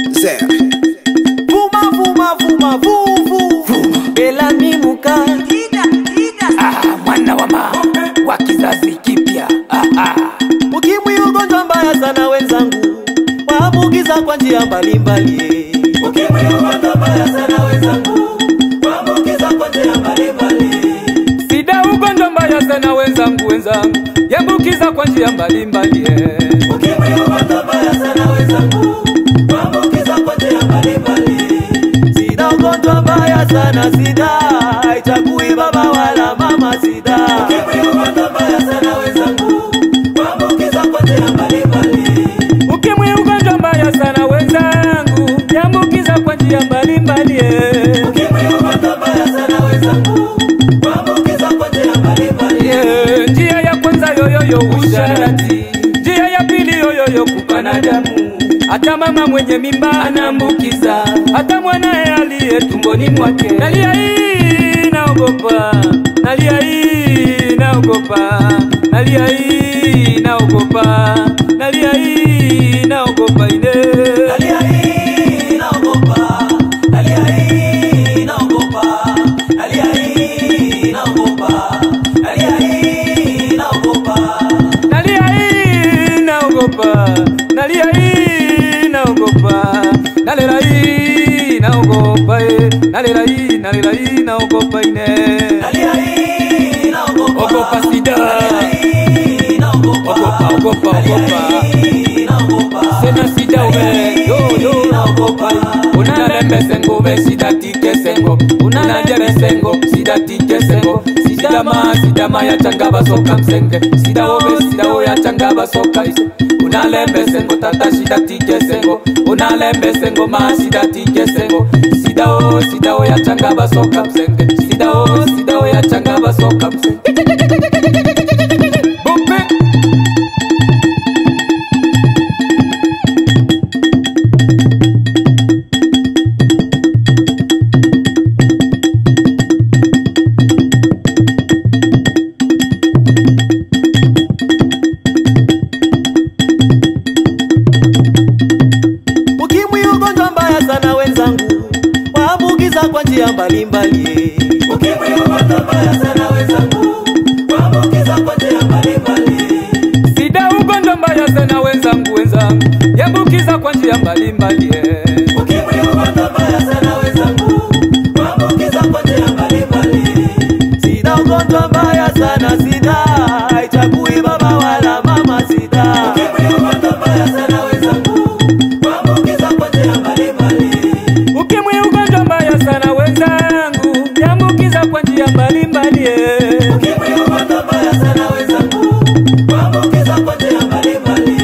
Zero. Vuma, vuma, vuma, vuvu. Bela mimuka. Mwana wa kizazi kipya. Ukimwi ugonjwa mbaya sana wenzangu, waambukiza kwa njia mbalimbali. Ukimwi ugonjwa mbaya sana wenzangu, waambukiza kwa njia mbalimbali. Sida ugonjwa mbaya sana wenzangu, yaambukiza kwa njia mbalimbali. Ukimwi ugonjwa mbaya sana wenzangu, waambukiza kwa njia mbalimbali. Sida ugonjwa mbaya sana, sida haichagui baba wala mama, sida. Ukimwi ugonjwa mbaya sana wenzangu, waambukiza kwa njia mbalimbali. Ukimwi ugonjwa mbaya sana wenzangu, yaambukiza kwa njia mbalimbali. Ukimwi ugonjwa mbaya sana wenzangu, waambukiza kwa njia mbalimbali. Njia ya kwanza yoyoyo usharati, njia ya pili yoyoyo kukana damu. Hata mama mwenye mimba anaambukiza, hata mwanae aliye tumboni mwake. Nalia hii naogopa, nalia hii naogopa, nalia hii naogopa, nalia hii naogopa ine. Nalia hii naogopa, nalia hii naogopa, nalia hii naogopa, nalia hii naogopa. Nalia hii naogopa, nalia hii naogopa, nalela hii naogopa, nalela hii naogopa ine. Nalia hii naogopa, Ogopa sida, naogopa, ogopa. Sena sida ube, yo naogopa. Unalembe sengo be sida tike sengo, unanajere sengo sida tike sengo. Sida ma ya changaba soka msenge, sida o ya changaba soka ise. Unalembe sengo tata sida tike sengo, unalembe sengo ma sida tike sengo. Sida o ya changaba soka msenge, sida o ya changaba soka msenge. Bumpe. Ukimwi ugonjwa mbaya sana wenzangu, waambukiza kwa njia mbalimbali. Ukimwi ugonjwa mbaya sana wenzangu, waambukiza kwa njia mbalimbali. Sida ugonjwa mbaya sana wenzangu, yaambukiza kwa njia mbalimbali. Ukimwi ugonjwa mbaya sana wenzangu, waambukiza kwa njia mbalimbali. Sida ugonjwa mbaya sana, sida haichagui baba wala mama, sida. Ukimwi ugonjwa mbaya sana wenzangu, waambukiza kwa njia mbalimbali. Ukimwi ugonjwa mbaya sana wenzangu, yaambukiza kwa njia mbalimbali. Ukimwi ugonjwa mbaya sana wenzangu, waambukiza kwa njia mbalimbali.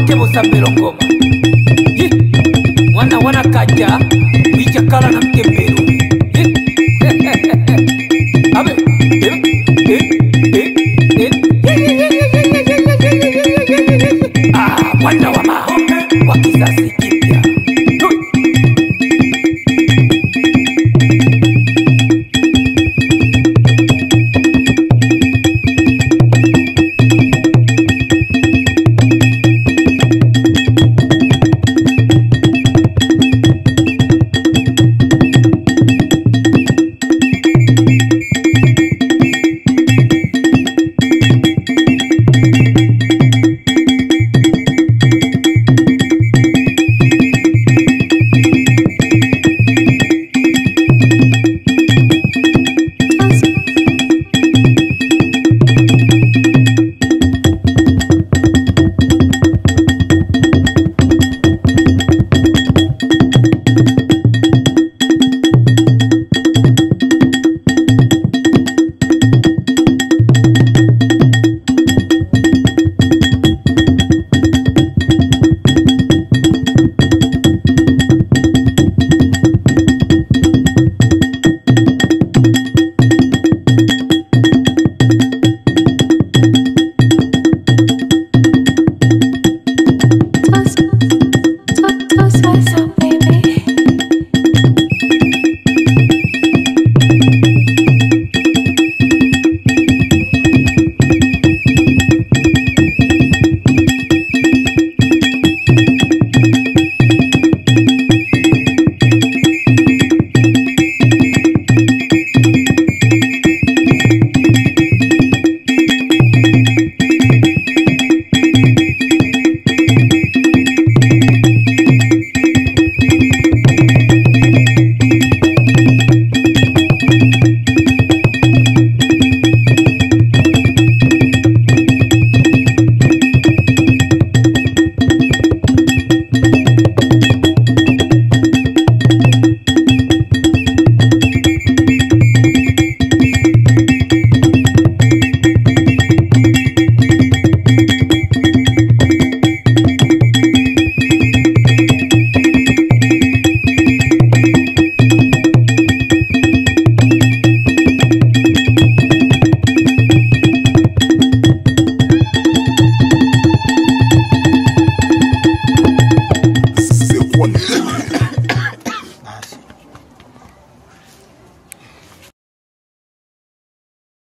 kebusa melongoma